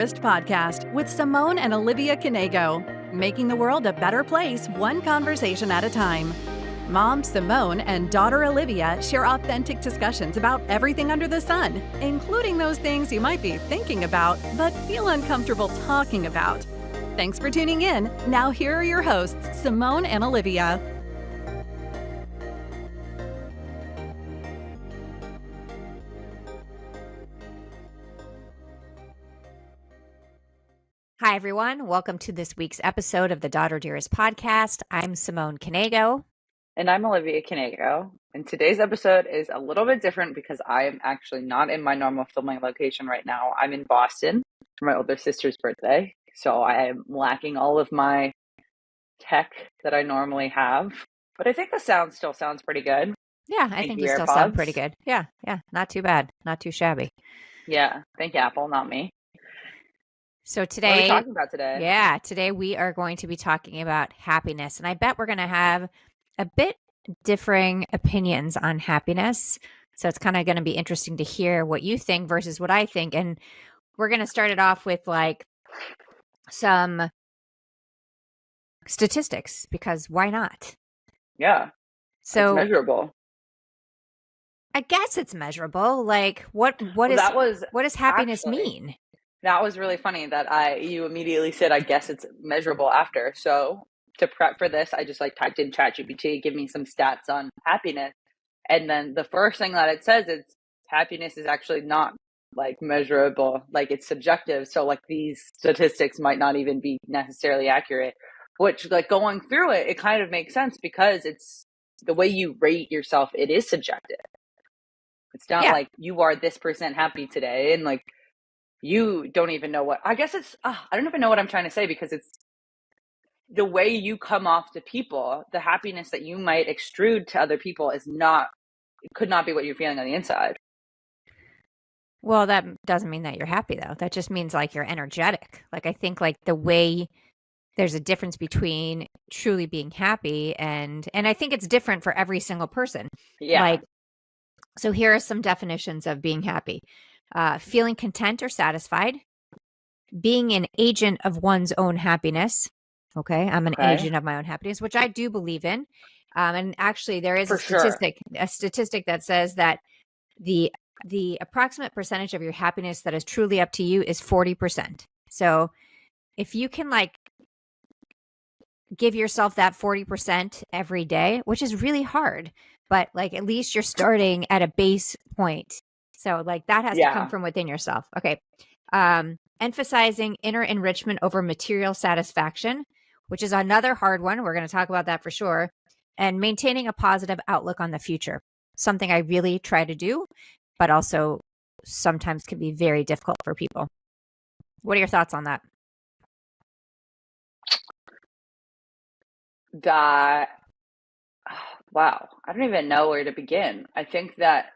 Dearest Podcast with Simone and Olivia Knego, making the world a better place, one conversation at a time. Mom Simone and daughter Olivia share authentic discussions about everything under the sun, including those things you might be thinking about but feel uncomfortable talking about. Thanks for tuning in. Now here are your hosts, Simone and Olivia. Hi, everyone. Welcome to this week's episode of the Daughter Dearest Podcast. I'm Simone Knego. And I'm Olivia Knego. And today's episode is a little bit different because I am actually not in my normal filming location right now. I'm in Boston for my older sister's birthday. So I am lacking all of my tech that I normally have. But I think the sound still sounds pretty good. Yeah, I think you still sound pretty good. Yeah, not too bad. Not too shabby. Yeah, thank you, Apple, not me. So today, what are we talking about today? Yeah, today we are going to be talking about happiness. And I bet we're going to have a bit differing opinions on happiness. So it's kind of going to be interesting to hear what you think versus what I think. And we're going to start it off with like some statistics, because why not? Yeah. So it's measurable. I guess it's measurable. Like what does happiness mean? That was really funny that you immediately said, I guess it's measurable after. So to prep for this, I just typed in ChatGPT, give me some stats on happiness. And then the first thing that it says is happiness is actually not measurable, it's subjective. So these statistics might not even be necessarily accurate, which going through it kind of makes sense because it's the way you rate yourself. It is subjective. It's not you are this % happy today. And you don't even know what, I guess it's, I don't even know what I'm trying to say because it's the way you come off to people, the happiness that you might extrude to other people it could not be what you're feeling on the inside. Well, that doesn't mean that you're happy though. That just means you're energetic. I think the way there's a difference between truly being happy and I think it's different for every single person. Yeah. So here are some definitions of being happy. Feeling content or satisfied, being an agent of one's own happiness. Okay, I'm an agent of my own happiness, which I do believe in. And actually, there is a statistic that says that the approximate percentage of your happiness that is truly up to you is 40%. So if you can give yourself that 40% every day, which is really hard, but at least you're starting at a base point. So that has to come from within yourself. Okay. Emphasizing inner enrichment over material satisfaction, which is another hard one. We're going to talk about that for sure. And maintaining a positive outlook on the future. Something I really try to do, but also sometimes can be very difficult for people. What are your thoughts on that? Wow. I don't even know where to begin. I think that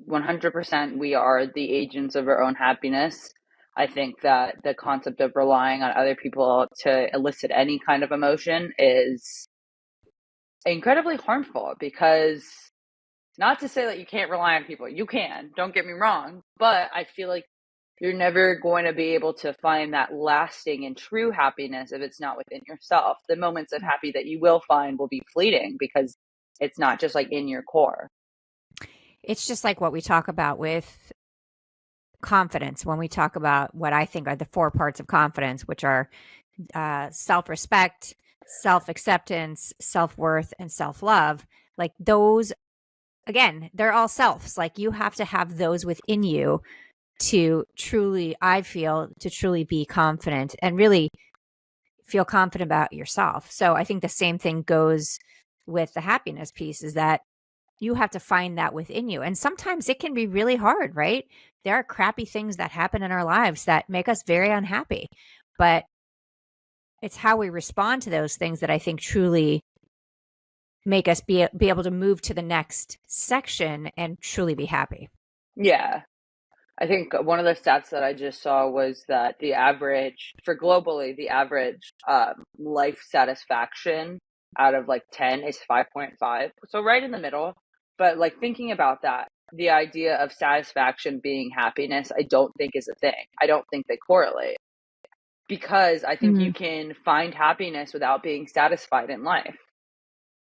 100% we are the agents of our own happiness. I think that the concept of relying on other people to elicit any kind of emotion is incredibly harmful because not to say that you can't rely on people. You can, don't get me wrong, but I feel like you're never going to be able to find that lasting and true happiness if it's not within yourself. The moments of happy that you will find will be fleeting because it's not just in your core. It's just what we talk about with confidence when we talk about what I think are the 4 parts of confidence, which are self-respect, self-acceptance, self-worth, and self-love. Those, again, they're all selves. You have to have those within you to truly, I feel, to truly be confident and really feel confident about yourself. So I think the same thing goes with the happiness piece, is that you have to find that within you. And sometimes it can be really hard, right? There are crappy things that happen in our lives that make us very unhappy, but it's how we respond to those things that I think truly make us be able to move to the next section and truly be happy. Yeah. I think one of the stats that I just saw was that the average life satisfaction out of 10 is 5.5. So right in the middle. But thinking about that, the idea of satisfaction being happiness, I don't think is a thing. I don't think they correlate, because I think you can find happiness without being satisfied in life.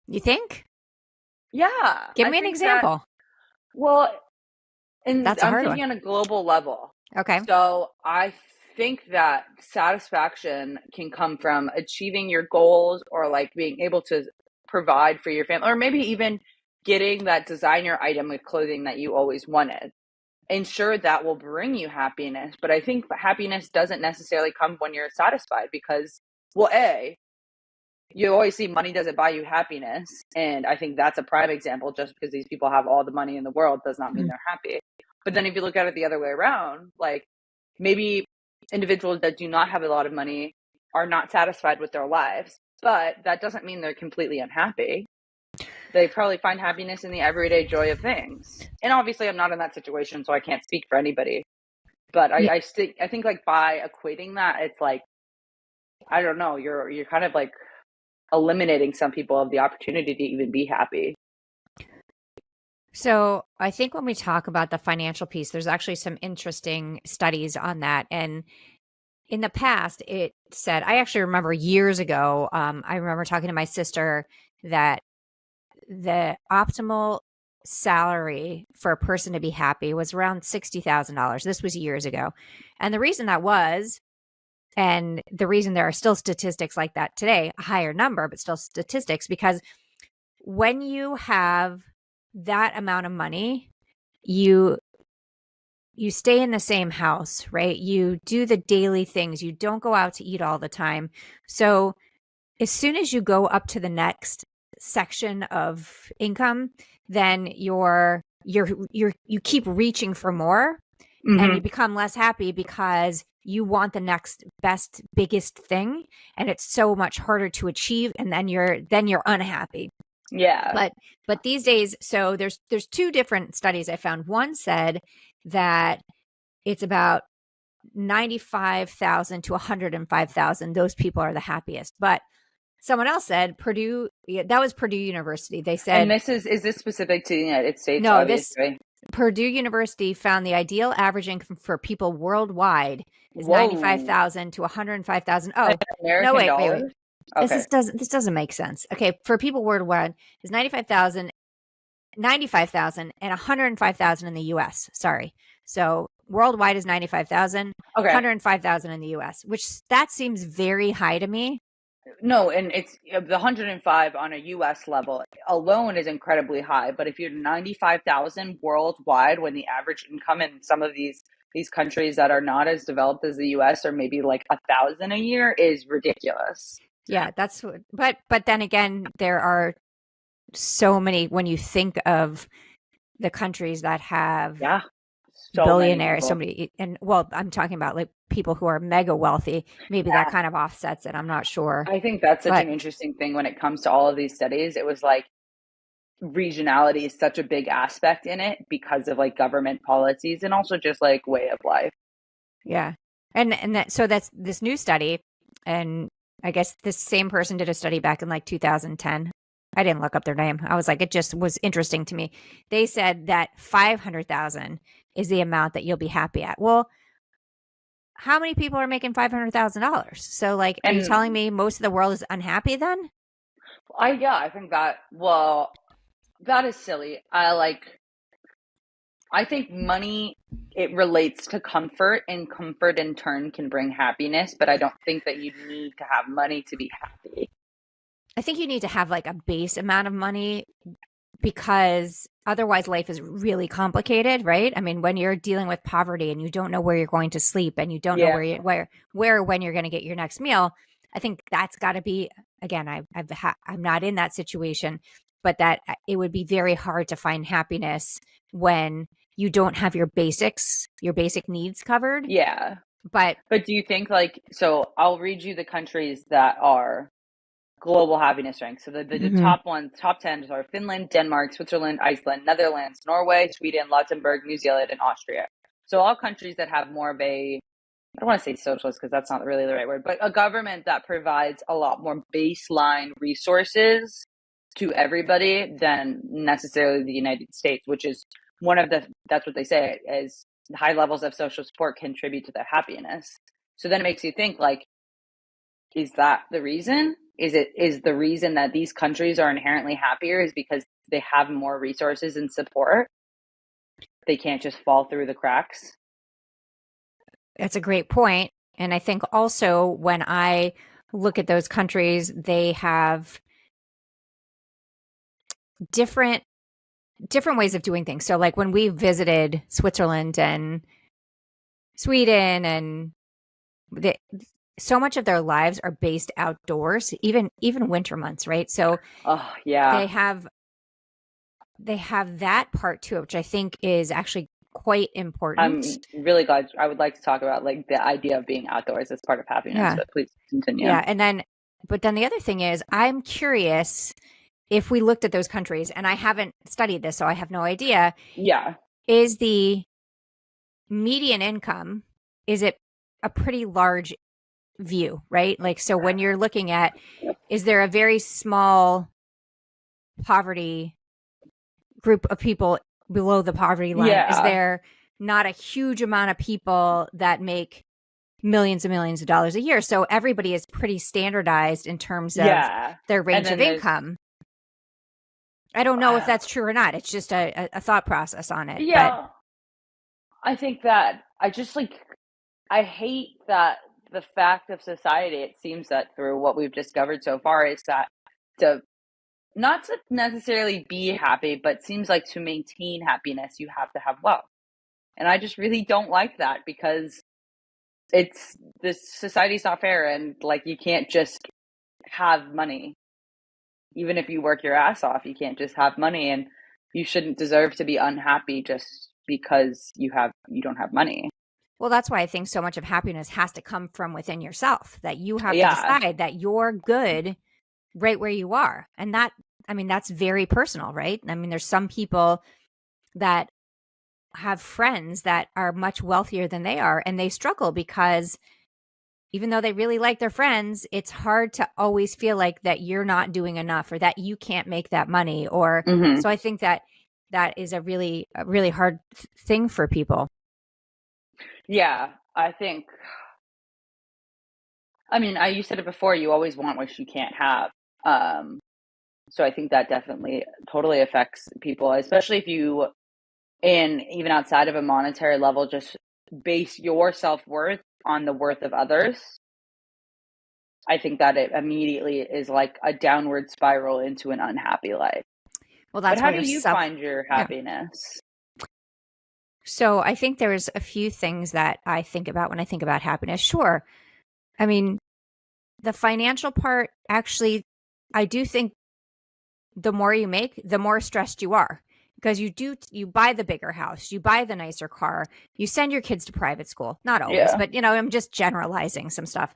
You think? Yeah. Give me an example. And That's a I'm hard thinking one. on a global level. Okay. So I think that satisfaction can come from achieving your goals, or like being able to provide for your family, or maybe even getting that designer item with clothing that you always wanted. And sure, that will bring you happiness. But I think happiness doesn't necessarily come when you're satisfied, because, well, you always see money doesn't buy you happiness. And I think that's a prime example. Just because these people have all the money in the world does not mean they're happy. But then if you look at it the other way around, like maybe individuals that do not have a lot of money are not satisfied with their lives, but that doesn't mean they're completely unhappy. They probably find happiness in the everyday joy of things. And obviously I'm not in that situation, so I can't speak for anybody. But I think like by equating that, it's like, I don't know, you're kind of like eliminating some people of the opportunity to even be happy. So I think when we talk about the financial piece, there's actually some interesting studies on that. And in the past, it said, I actually remember years ago, I remember talking to my sister that the optimal salary for a person to be happy was around $60,000. This was years ago. And the reason that was, and the reason there are still statistics like that today, a higher number, but still statistics, because when you have that amount of money, you stay in the same house, right? You do the daily things. You don't go out to eat all the time. So as soon as you go up to the next section of income, then you keep reaching for more, and you become less happy because you want the next best, biggest thing, and it's so much harder to achieve, and then you're unhappy. Yeah. But these days, so there's two different studies I found. One said that it's about 95,000 to 105,000. Those people are the happiest. But someone else said that was Purdue University. They said, and is this specific to the United States? No, obviously. Purdue University found the ideal average income for people worldwide is 95,000 to 105,000. Oh, American no, dollars? wait. Okay. This doesn't make sense. Okay, for people worldwide is 95,000 and 105,000 in the US. Sorry. So worldwide is 95,000, Okay. 105,000 in the US, which that seems very high to me. No, and it's the 105 on a US level alone is incredibly high. But if you're 95,000 worldwide, when the average income in some of these countries that are not as developed as the US are maybe like 1,000 a year, is ridiculous. Yeah, that's what, but then again, there are so many, when you think of the countries that have so billionaires, I'm talking about like people who are mega wealthy, maybe that kind of offsets it. I'm not sure. I think that's such an interesting thing when it comes to all of these studies. It was like regionality is such a big aspect in it because of like government policies and also just like way of life. Yeah. So that's this new study. And I guess this same person did a study back in like 2010. I didn't look up their name. I was like, it just was interesting to me. They said that 500,000 is the amount that you'll be happy at. Well, how many people are making $500,000? So like, are you telling me most of the world is unhappy then? I think that, that is silly. I think money, it relates to comfort, and comfort in turn can bring happiness, but I don't think that you need to have money to be happy. I think you need to have like a base amount of money, because otherwise life is really complicated, right? I mean, when you're dealing with poverty and you don't know where you're going to sleep and you don't know when you're going to get your next meal, I think that's got to be, again, I'm not in that situation, but that it would be very hard to find happiness when you don't have your basic needs covered. Yeah. But do you think so I'll read you the countries that are global happiness ranks. So the top 10 are Finland, Denmark, Switzerland, Iceland, Netherlands, Norway, Sweden, Luxembourg, New Zealand, and Austria. So all countries that have more of I don't want to say socialist because that's not really the right word, but a government that provides a lot more baseline resources to everybody than necessarily the United States, which is that's what they say is high levels of social support contribute to their happiness. So then it makes you think, like, is that the reason? Is the reason that these countries are inherently happier is because they have more resources and support? They can't just fall through the cracks? That's a great point. And I think also when I look at those countries, they have different ways of doing things. So like when we visited Switzerland and Sweden, and so much of their lives are based outdoors, even winter months, right? So oh yeah, they have that part to it, which I think is actually quite important. I'm really glad. I would like to talk about like the idea of being outdoors as part of happiness, but please continue. Yeah. But then the other thing is, I'm curious if we looked at those countries, and I haven't studied this, so I have no idea. Yeah. Is the median income, is it a pretty large view, right? Like, so when you're looking at, is there a very small poverty group of people below the poverty line? Yeah. Is there not a huge amount of people that make millions and millions of dollars a year? So everybody is pretty standardized in terms of their range of income. I don't know if that's true or not. It's just a thought process on it. Yeah. But I think that I hate that the fact of society, it seems that through what we've discovered so far, is that not to necessarily be happy, but seems like to maintain happiness, you have to have wealth. And I just really don't like that, because this society's not fair, and like you can't just have money. Even if you work your ass off, you can't just have money, and you shouldn't deserve to be unhappy just because you don't have money. Well, that's why I think so much of happiness has to come from within yourself, that you have to decide that you're good right where you are. And that, I mean, that's very personal, right? I mean, there's some people that have friends that are much wealthier than they are, and they struggle because even though they really like their friends, it's hard to always feel like that you're not doing enough, or that you can't make that money. Or so I think that is a really hard thing for people. Yeah, I think, I mean, you said it before, you always want what you can't have. So I think that definitely totally affects people, especially if you, and even outside of a monetary level, just base your self-worth on the worth of others. I think that it immediately is like a downward spiral into an unhappy life. Well, that's but how do you find your happiness? So I think there's a few things that I think about when I think about happiness. Sure. I mean, the financial part, actually, I do think the more you make, the more stressed you are, because you buy the bigger house, you buy the nicer car, you send your kids to private school. Not always, but I'm just generalizing some stuff.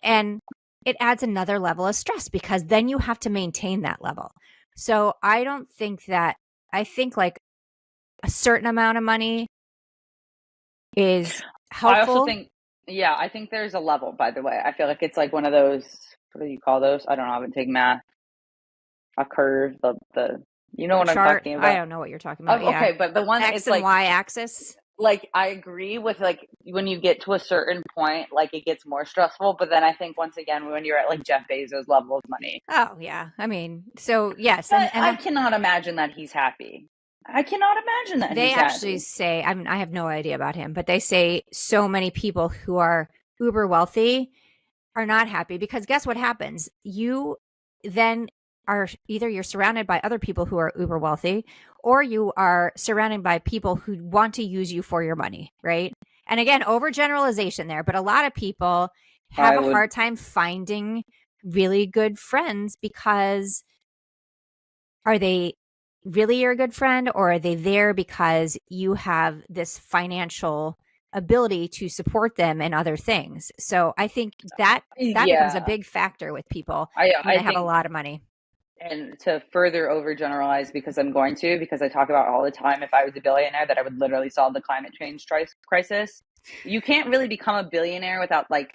And it adds another level of stress, because then you have to maintain that level. So I don't think that, I think like a certain amount of money is helpful. I also think, I think there's a level, by the way. I feel like it's like one of those, what do you call those? I don't know, I haven't taken math. A curve, the you know what I'm talking about? I don't know what you're talking about. Okay, but the one X and Y axis. Like, I agree with, like, when you get to a certain point, like, it gets more stressful. But then I think, once again, when you're at like Jeff Bezos' level of money. Oh yeah, I mean, so yes, and I cannot imagine that he's happy. I cannot imagine that they actually say, I mean, I have no idea about him, but they say so many people who are uber wealthy are not happy, because guess what happens? You then are either you're surrounded by other people who are uber wealthy, or you are surrounded by people who want to use you for your money, right? And again, overgeneralization there, but a lot of people have a hard time finding really good friends, because are they really your good friend, or are they there because you have this financial ability to support them in other things? So I think that becomes a big factor with people when they have a lot of money. And to further overgeneralize, because I talk about all the time, if I was a billionaire, that I would literally solve the climate change crisis. You can't really become a billionaire without like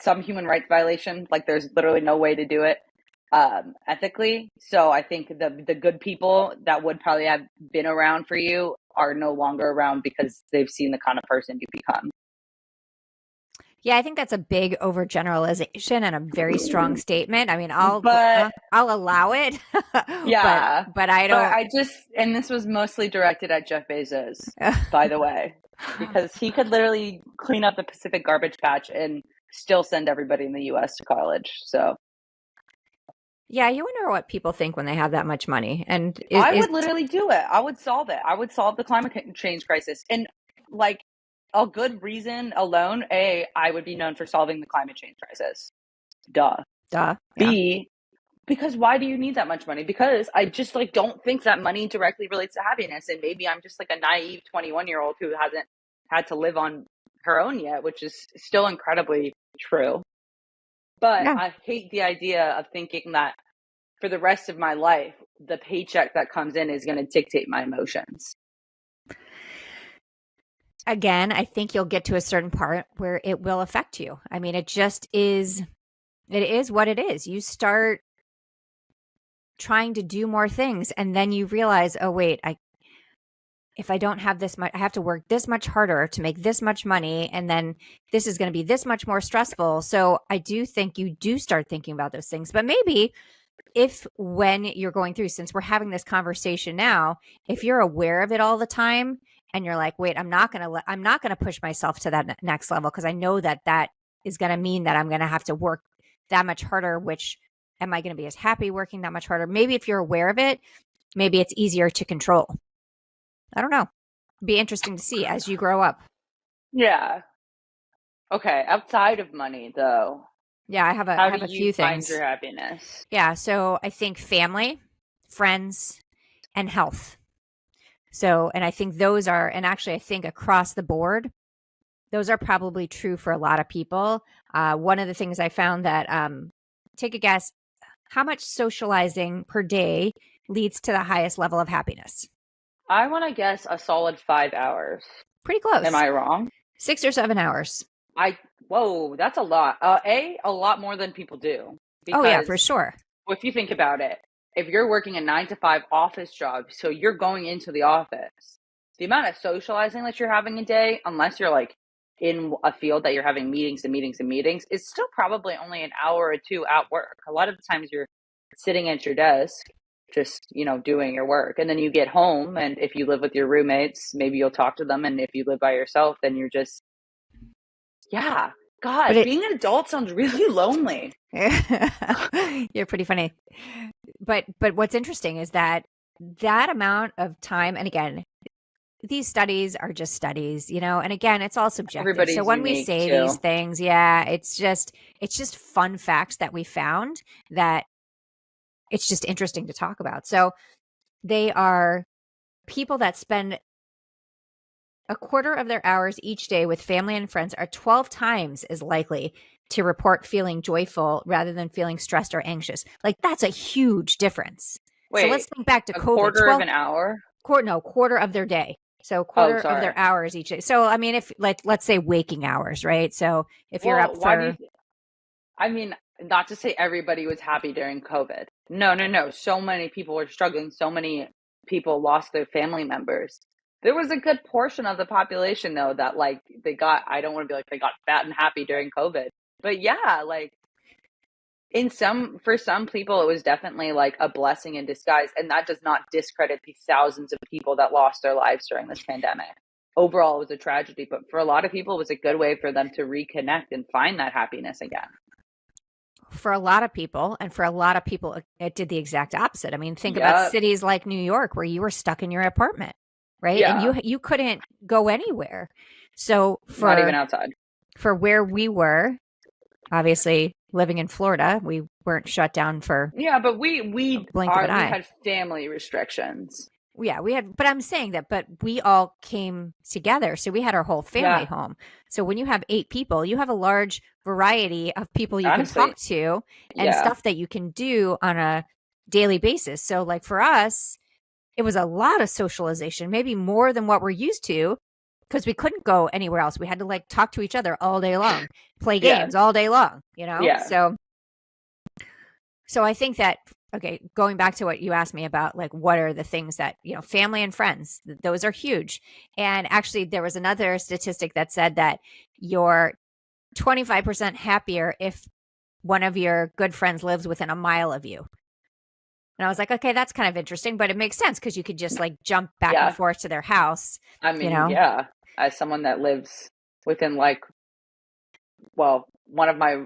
some human rights violation. Like, there's literally no way to do it. ethically. So I think the good people that would probably have been around for you are no longer around because they've seen the kind of person you become. Yeah, I think that's a big overgeneralization and a very strong statement. I mean, I'll allow it. Yeah, but I don't. And this was mostly directed at Jeff Bezos, by the way, because he could literally clean up the Pacific garbage patch and still send everybody in the U.S. to college. So. Yeah, you wonder what people think when they have that much money. And I would literally do it. I would solve it. I would solve the climate change crisis. And like a good reason alone, A, I would be known for solving the climate change crisis. Duh. Yeah. B, because why do you need that much money? Because I just like don't think that money directly relates to happiness. And maybe I'm just like a naive 21-year-old who hasn't had to live on her own yet, which is still incredibly true. But yeah. I hate the idea of thinking that for the rest of my life, the paycheck that comes in is going to dictate my emotions. Again, I think you'll get to a certain part where it will affect you. I mean, it just is, it is what it is. You start trying to do more things and then you realize, oh, wait, if I don't have this much, I have to work this much harder to make this much money. And then this is going to be this much more stressful. So I do think you do start thinking about those things. But maybe when you're going through, since we're having this conversation now, if you're aware of it all the time and you're like, wait, I'm not going to push myself to that next level because I know that is going to mean that I'm going to have to work that much harder, which am I going to be as happy working that much harder? Maybe if you're aware of it, maybe it's easier to control. I don't know. It'd be interesting to see as you grow up. Yeah. Okay. Outside of money, though. Yeah, I have a few things. How do you find your happiness? Yeah, so I think family, friends, and health. So, and I think those are, and actually I think across the board, those are probably true for a lot of people. One of the things I found that, take a guess, how much socializing per day leads to the highest level of happiness? I want to guess a solid 5 hours. Pretty close. Am I wrong? 6 or 7 hours. Whoa, that's a lot. A lot more than people do. Oh yeah, for sure. If you think about it, if you're working a 9-to-5 office job, so you're going into the office, the amount of socializing that you're having a day, unless you're like in a field that you're having meetings and meetings and meetings, is still probably only an hour or two at work. A lot of the times you're sitting at your desk, just, doing your work. And then you get home, and if you live with your roommates, maybe you'll talk to them. And if you live by yourself, then you're just, yeah. God, being an adult sounds really lonely. You're pretty funny. But what's interesting is that amount of time, and again, these studies are just studies, and again, it's all subjective. Everybody's so when we say too. These things, yeah, it's just fun facts that we found that it's just interesting to talk about. So they are people that spend a quarter of their hours each day with family and friends are 12 times as likely to report feeling joyful rather than feeling stressed or anxious. Like, that's a huge difference. Wait, so let's think back to a COVID. Quarter of an hour? Quarter of their day. So quarter of their hours each day. So, I mean, if let's say waking hours, right? So if you're up for... not to say everybody was happy during COVID. No. So many people were struggling. So many people lost their family members. There was a good portion of the population, though, that I don't want to be like they got fat and happy during COVID. But yeah, for some people, it was definitely like a blessing in disguise. And that does not discredit the thousands of people that lost their lives during this pandemic. Overall, it was a tragedy. But for a lot of people, it was a good way for them to reconnect and find that happiness again. For a lot of people, and for a lot of people, it did the exact opposite. I mean, think about cities like New York where you were stuck in your apartment, right? Yeah. And you couldn't go anywhere. So not even outside. For where we were, obviously living in Florida, we weren't shut down for but we had family restrictions. Yeah, but I'm saying that, but we all came together. So we had our whole family home. So when you have 8 people, you have a large variety of people you can talk to and stuff that you can do on a daily basis. So like for us, it was a lot of socialization, maybe more than what we're used to, because we couldn't go anywhere else. We had to talk to each other all day long, play games all day long, Yeah. So I think that, okay, going back to what you asked me about, like, what are the things that, family and friends, those are huge. And actually, there was another statistic that said that you're 25% happier if one of your good friends lives within a mile of you. And I was like, okay, that's kind of interesting, but it makes sense because you could just like jump back and forth to their house. I mean, yeah, as someone that lives within one of my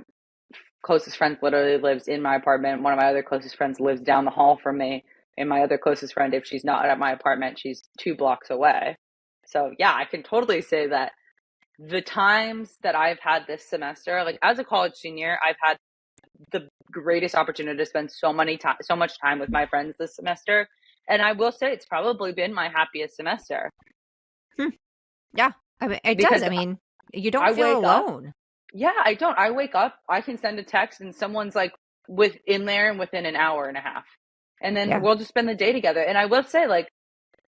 closest friends literally lives in my apartment. One of my other closest friends lives down the hall from me. And my other closest friend, if she's not at my apartment, she's 2 blocks away. So yeah, I can totally say that the times that I've had this semester, like as a college senior, I've had the greatest opportunity to spend so much time with my friends this semester. And I will say it's probably been my happiest semester. Yeah, I mean, it does. I mean, you don't feel alone. Yeah, I don't. I wake up, I can send a text and someone's like within there and within an hour and a half. And then we'll just spend the day together. And I will say, like,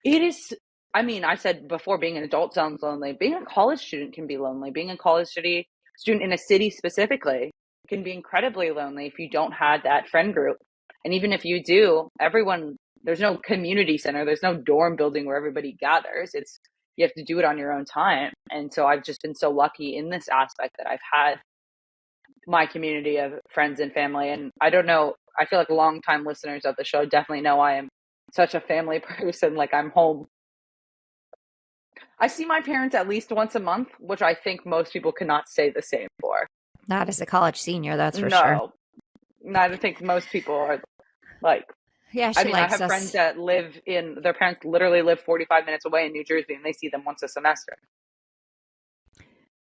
it is, I mean, I said before, being an adult sounds lonely. Being a college student can be lonely. Being a college student in a city specifically can be incredibly lonely if you don't have that friend group. And even if you do, there's no community center. There's no dorm building where everybody gathers. You have to do it on your own time. And so I've just been so lucky in this aspect that I've had my community of friends and family. And I don't know, I feel like longtime listeners of the show definitely know I am such a family person. Like, I'm home. I see my parents at least once a month, which I think most people cannot say the same for. Not as a college senior, that's for sure. No, I don't think most people are like. Yeah, I have friends that their parents literally live 45 minutes away in New Jersey, and they see them once a semester.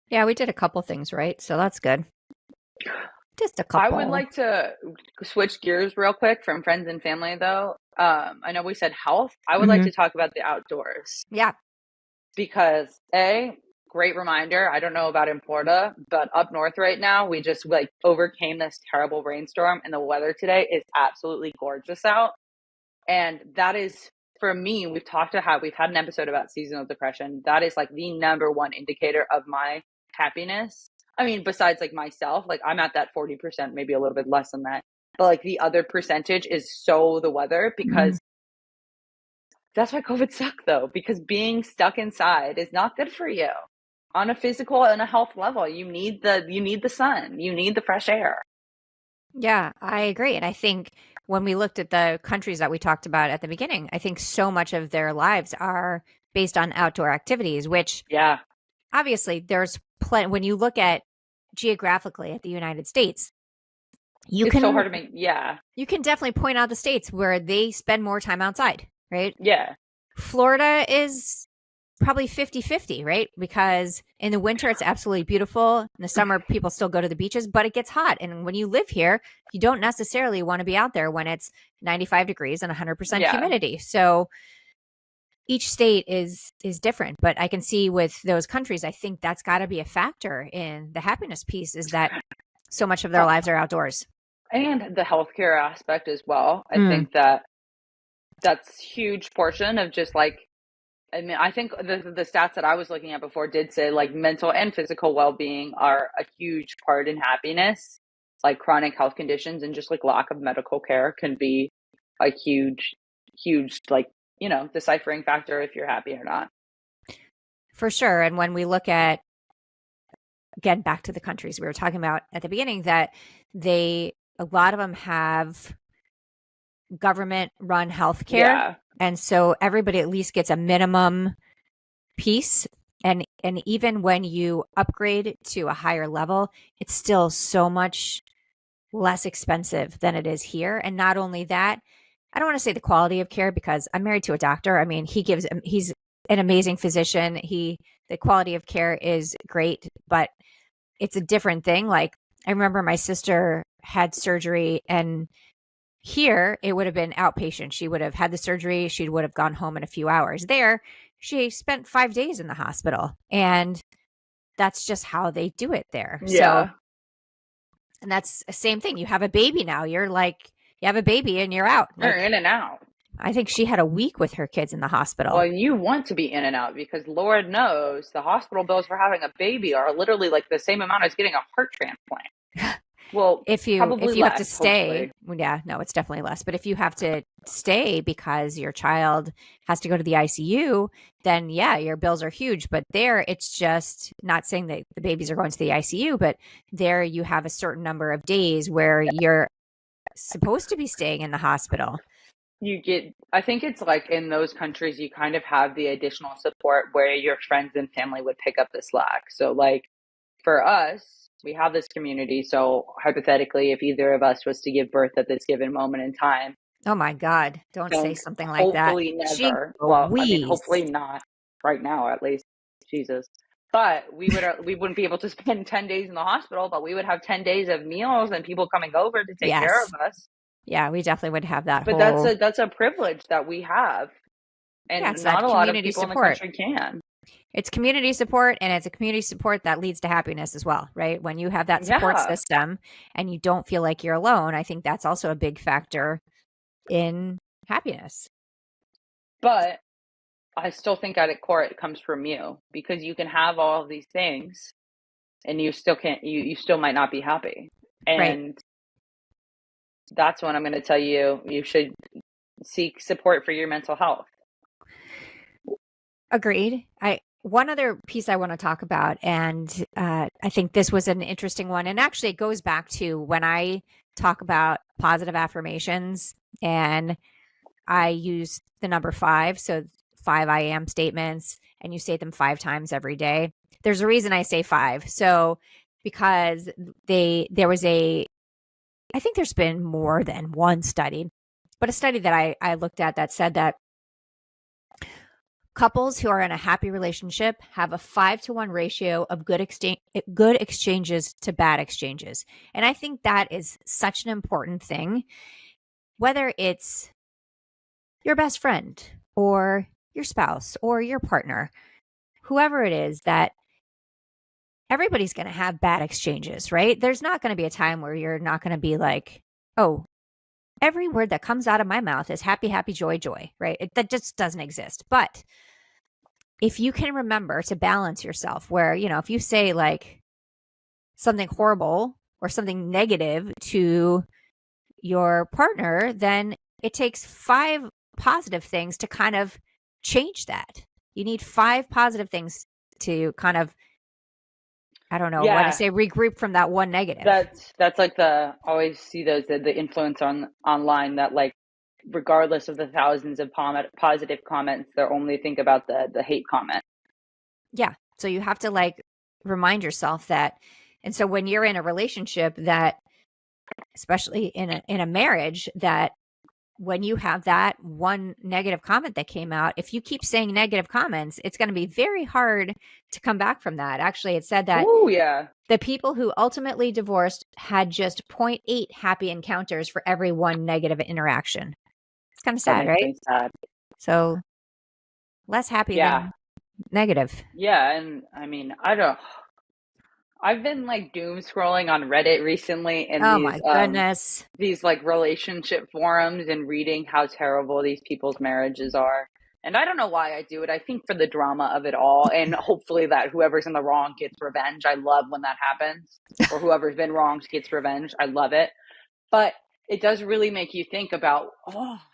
Yeah, we did a couple things right, so that's good. Just a couple. I would like to switch gears real quick from friends and family, though. I know we said health. I would like to talk about the outdoors. Yeah. Because great reminder. I don't know about in Florida, but up north right now, we just overcame this terrible rainstorm, and the weather today is absolutely gorgeous out. And that is, for me, we've had an episode about seasonal depression. That is like the number one indicator of my happiness. I mean, besides like myself, like I'm at that 40%, maybe a little bit less than that. But like the other percentage is the weather, because that's why COVID sucked though, because being stuck inside is not good for you on a physical and a health level. You need the sun, you need the fresh air. Yeah, I agree. And I think when we looked at the countries that we talked about at the beginning, I think so much of their lives are based on outdoor activities, which obviously there's plenty. When you look at geographically at the United States, it's so hard to make. Yeah. You can definitely point out the states where they spend more time outside, right? Yeah. Florida is probably 50-50, right? Because in the winter, it's absolutely beautiful. In the summer, people still go to the beaches, but it gets hot. And when you live here, you don't necessarily want to be out there when it's 95 degrees and 100% humidity. So each state is different. But I can see with those countries, I think that's got to be a factor in the happiness piece, is that so much of their lives are outdoors. And the healthcare aspect as well. I think that's huge portion of just like, I mean, I think the stats that I was looking at before did say like mental and physical well-being are a huge part in happiness. Like chronic health conditions and just like lack of medical care can be a huge, like, deciphering factor if you're happy or not. For sure. And when we look at, again, back to the countries we were talking about at the beginning, that a lot of them have government run healthcare. Yeah. And so everybody at least gets a minimum piece. And even when you upgrade to a higher level, it's still so much less expensive than it is here. And not only that, I don't want to say the quality of care, because I'm married to a doctor. I mean, he's an amazing physician. The quality of care is great, but it's a different thing. Like, I remember my sister had surgery, and here it would have been outpatient. She would have had the surgery. She would have gone home in a few hours. There, she spent 5 days in the hospital, and that's just how they do it there. Yeah. So, and that's the same thing. You have a baby now. You're like, you have a baby and you're out. You're in and out. I think she had a week with her kids in the hospital. Well, you want to be in and out, because Lord knows the hospital bills for having a baby are literally like the same amount as getting a heart transplant. Well, if you probably have to less, stay, hopefully. yeah, no, it's definitely less. But if you have to stay because your child has to go to the ICU, then yeah, your bills are huge. But there, it's just not saying that the babies are going to the ICU, but there you have a certain number of days where you're supposed to be staying in the hospital. I think it's like in those countries, you kind of have the additional support where your friends and family would pick up the slack. So like for us, we have this community. So hypothetically, if either of us was to give birth at this given moment in time, Oh my God, don't say don't something like that. hopefully Gee never. Well, I mean, Louise. hopefully not right now, at least. Jesus. But we wouldn't be able to spend 10 days in the hospital, but we would have 10 days of meals and people coming over to take care Yes. of us. Yeah, we definitely would have that But whole. that's a privilege that we have. Yeah, And it's not that a lot of community people in the support. country can. It's community support, and it's a community support that leads to happiness as well, right? When you have that support Yeah. system and you don't feel like you're alone, I think that's also a big factor in happiness. But I still think at its core it comes from you, because you can have all of these things and you still can't you still might not be happy. Right. And that's when I'm going to tell you should seek support for your mental health. Agreed. One other piece I want to talk about, and I think this was an interesting one, and actually it goes back to when I talk about positive affirmations, and I use the number 5, so 5 I am statements, and you say them 5 times every day. There's a reason I say 5. So because there was I think there's been more than one study, but a study that I looked at that said that couples who are in a happy relationship have a 5-to-1 ratio of good exchanges to bad exchanges. And I think that is such an important thing, whether it's your best friend or your spouse or your partner, whoever it is, that everybody's going to have bad exchanges, right? There's not going to be a time where you're not going to be like, oh, every word that comes out of my mouth is happy, happy, joy, joy, right? That just doesn't exist. But if you can remember to balance yourself, where, if you say like something horrible or something negative to your partner, then it takes 5 positive things to kind of change that. You need 5 positive things to kind of, I don't know, Yeah. what to say, regroup from that one negative. That's like always see those, the influence online that like, regardless of the thousands of positive comments, they'll only think about the hate comment. Yeah. So you have to like remind yourself that. And so when you're in a relationship, that especially in a marriage, that when you have that one negative comment that came out, if you keep saying negative comments, it's going to be very hard to come back from that. Actually, it said that the people who ultimately divorced had just 0.8 happy encounters for every one negative interaction. It's kind of sad, right? Sad. So less happy than negative. Yeah. And I mean, I've been like doom scrolling on Reddit recently, and my goodness, these like relationship forums, and reading how terrible these people's marriages are. And I don't know why I do it. I think for the drama of it all, and hopefully that whoever's in the wrong gets revenge. I love when that happens, or whoever's been wronged gets revenge. I love it. But it does really make you think about,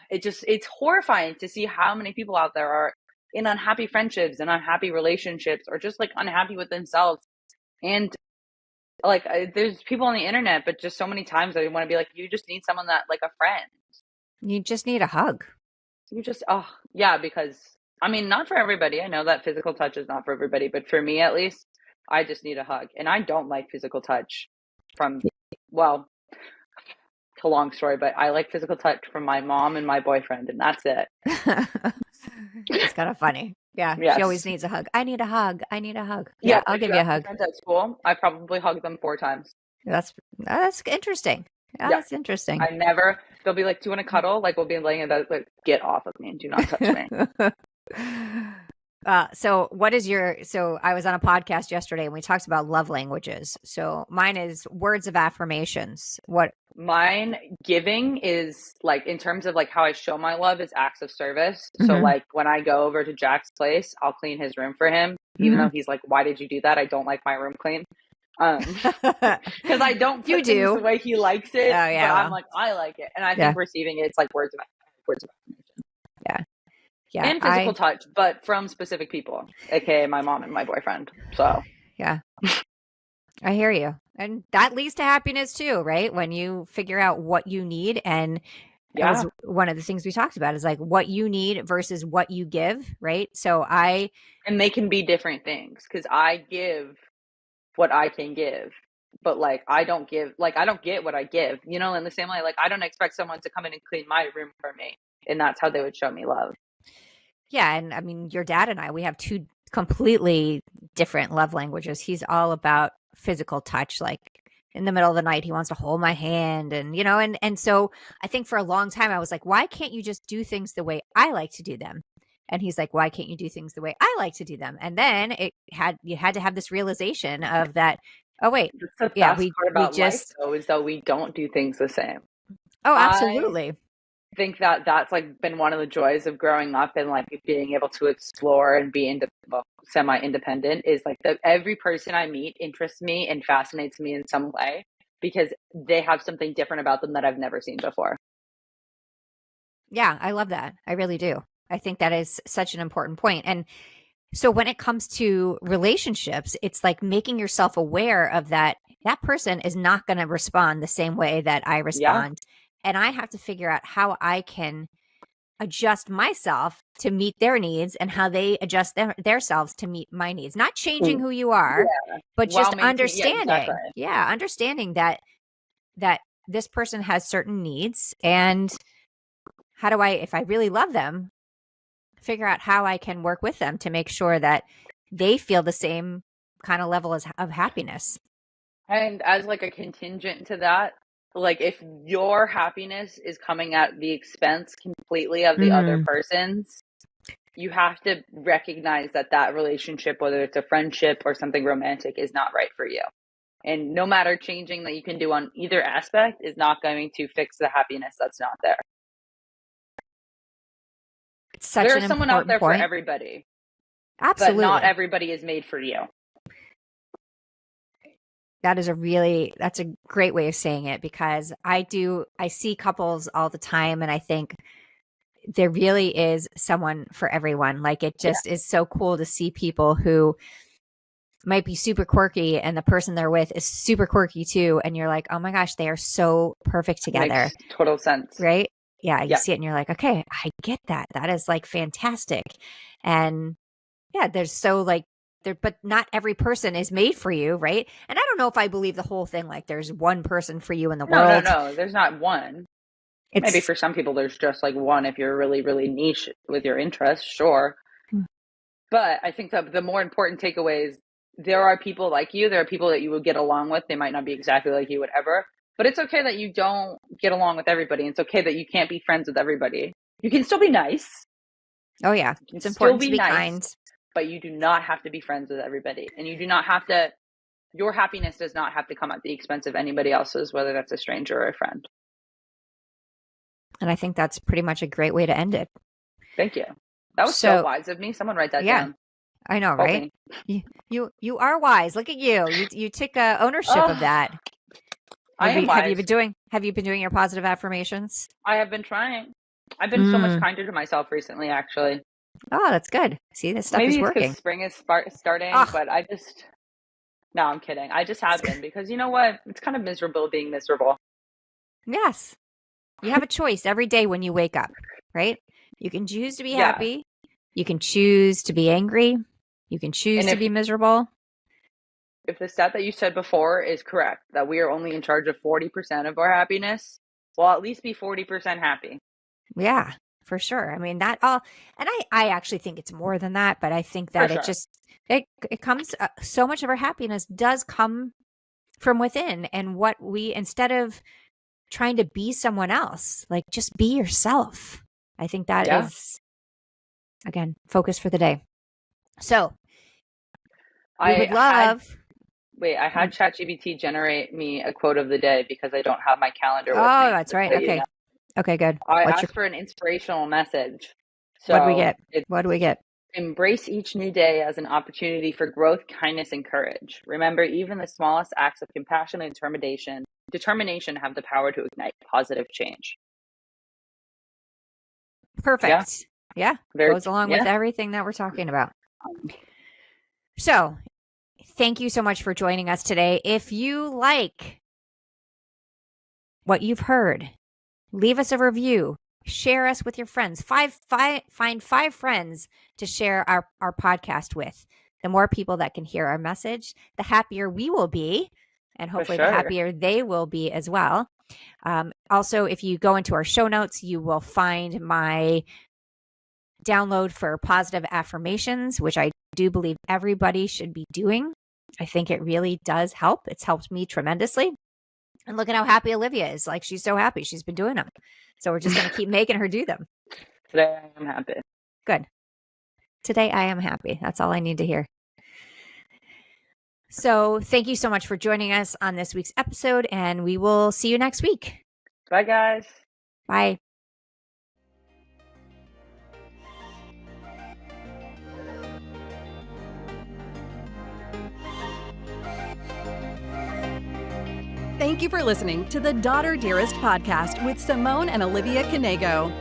it's horrifying to see how many people out there are in unhappy friendships and unhappy relationships, or just like unhappy with themselves. And like, there's people on the internet, but just so many times I want to be like, you just need someone that, like a friend. You just need a hug. You just, because I mean, not for everybody. I know that physical touch is not for everybody, but for me at least, I just need a hug. And I don't like physical touch it's a long story, but I like physical touch from my mom and my boyfriend, and that's it. It's kind of funny. Yeah. Yes. She always needs a hug. I need a hug. I need a hug. Yeah, I'll give you a hug. At school, I probably hug them 4 times. That's interesting. Yeah, that's interesting. They'll be like, do you want to cuddle? Like, we'll be laying in bed, like, get off of me and do not touch me. So I was on a podcast yesterday and we talked about love languages. So mine is words of affirmations. Mine, giving, is like, in terms of like how I show my love, is acts of service. Mm-hmm. So like when I go over to Jack's place, I'll clean his room for him, even though he's like, why did you do that? I don't like my room clean. Because I don't put You things do. the way he likes it, Oh, yeah, but I'm well. like, I like it. And I Yeah. think receiving it's like words of affirmation. Yeah. And physical touch, but from specific people, aka my mom and my boyfriend. So Yeah. I hear you. And that leads to happiness too, right? When you figure out what you need. And that was one of the things we talked about is like what you need versus what you give, right? And they can be different things because I give what I can give, but like I don't give, like I don't get what I give, you know, in the same way, like I don't expect someone to come in and clean my room for me. And that's how they would show me love. Yeah. And I mean, your dad and I, we have two completely different love languages. He's all about physical touch, like in the middle of the night, he wants to hold my hand and, you know, and so I think for a long time I was like, why can't you just do things the way I like to do them? And he's like, why can't you do things the way I like to do them? And then you had to have this realization of that. Oh, wait. The Yeah. best part about life though is that we don't do things the same. Oh, absolutely. I think that that's like been one of the joys of growing up and like being able to explore and be semi-independent is like that every person I meet interests me and fascinates me in some way because they have something different about them that I've never seen before. Yeah, I love that. I really do. I think that is such an important point. And so when it comes to relationships, it's like making yourself aware of that person is not going to respond the same way that I respond. Yeah. And I have to figure out how I can adjust myself to meet their needs and how they adjust themselves to meet my needs. Not changing who you are, but just understanding. Yeah, understanding that this person has certain needs and how do I, if I really love them, figure out how I can work with them to make sure that they feel the same kind of level of happiness. And as like a contingent to that, like if your happiness is coming at the expense completely of the other person's, you have to recognize that relationship, whether it's a friendship or something romantic, is not right for you. And no matter changing that you can do on either aspect is not going to fix the happiness that's not there. There's someone out there for everybody. Absolutely. But not everybody is made for you. That's a great way of saying it because I see couples all the time and I think there really is someone for everyone. Like it just is so cool to see people who might be super quirky and the person they're with is super quirky too. And you're like, oh my gosh, they are so perfect together. Makes total sense. Right? Yeah. You see it and you're like, okay, I get that. That is like fantastic. And yeah, but not every person is made for you, right? And I don't know if I believe the whole thing, like there's one person for you in the world. No, there's not one. Maybe for some people there's just like one if you're really, really niche with your interests, sure. But I think that the more important takeaway is there are people like you, there are people that you will get along with. They might not be exactly like you, whatever. But it's okay that you don't get along with everybody. It's okay that you can't be friends with everybody. You can still be nice. Oh, yeah. It's important to be kind. But you do not have to be friends with everybody. And you do not have to, your happiness does not have to come at the expense of anybody else's, whether that's a stranger or a friend. And I think that's pretty much a great way to end it. Thank you. That was so wise of me. Someone write that down. I know, right? You are wise. Look at you. You took ownership of that. Have you been doing your positive affirmations? I have been trying. I've been so much kinder to myself recently, actually. Oh, that's good. See, this stuff is working. Maybe it's because spring is starting, but no, I'm kidding. I just have been because you know what? It's kind of miserable being miserable. Yes. You have a choice every day when you wake up, right? You can choose to be happy. You can choose to be angry. You can choose to be miserable. If the stat that you said before is correct, that we are only in charge of 40% of our happiness, well, at least be 40% happy. Yeah, for sure. I mean, and I actually think it's more than that, but I think that it comes, so much of our happiness does come from within. And instead of trying to be someone else, like just be yourself. I think that is, again, focus for the day. So I had ChatGPT generate me a quote of the day because I don't have my calendar with me. Oh, that's right. Okay. Okay, good. I asked for an inspirational message. So what do we get? Embrace each new day as an opportunity for growth, kindness, and courage. Remember, even the smallest acts of compassion and determination have the power to ignite positive change. Perfect. Yeah. Goes along with everything that we're talking about. So thank you so much for joining us today. If you like what you've heard, leave us a review. Share us with your friends. Find 5 friends to share our podcast with. The more people that can hear our message, the happier we will be. And hopefully the happier they will be as well. Also, if you go into our show notes, you will find my download for positive affirmations, which I do believe everybody should be doing. I think it really does help. It's helped me tremendously. And look at how happy Olivia is. Like, she's so happy. She's been doing them. So we're just going to keep making her do them. Today I am happy. Good. Today I am happy. That's all I need to hear. So thank you so much for joining us on this week's episode, and we will see you next week. Bye, guys. Bye. Thank you for listening to the Daughter Dearest Podcast with Simone and Olivia Knego.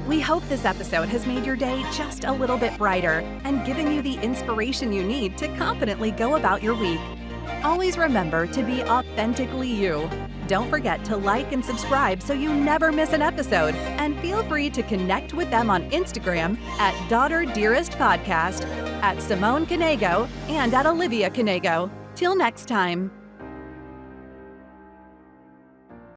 We hope this episode has made your day just a little bit brighter and given you the inspiration you need to confidently go about your week. Always remember to be authentically you. Don't forget to like and subscribe so you never miss an episode. And feel free to connect with them on Instagram at Daughter Dearest Podcast, at Simone Knego, and at Olivia Knego. Till next time.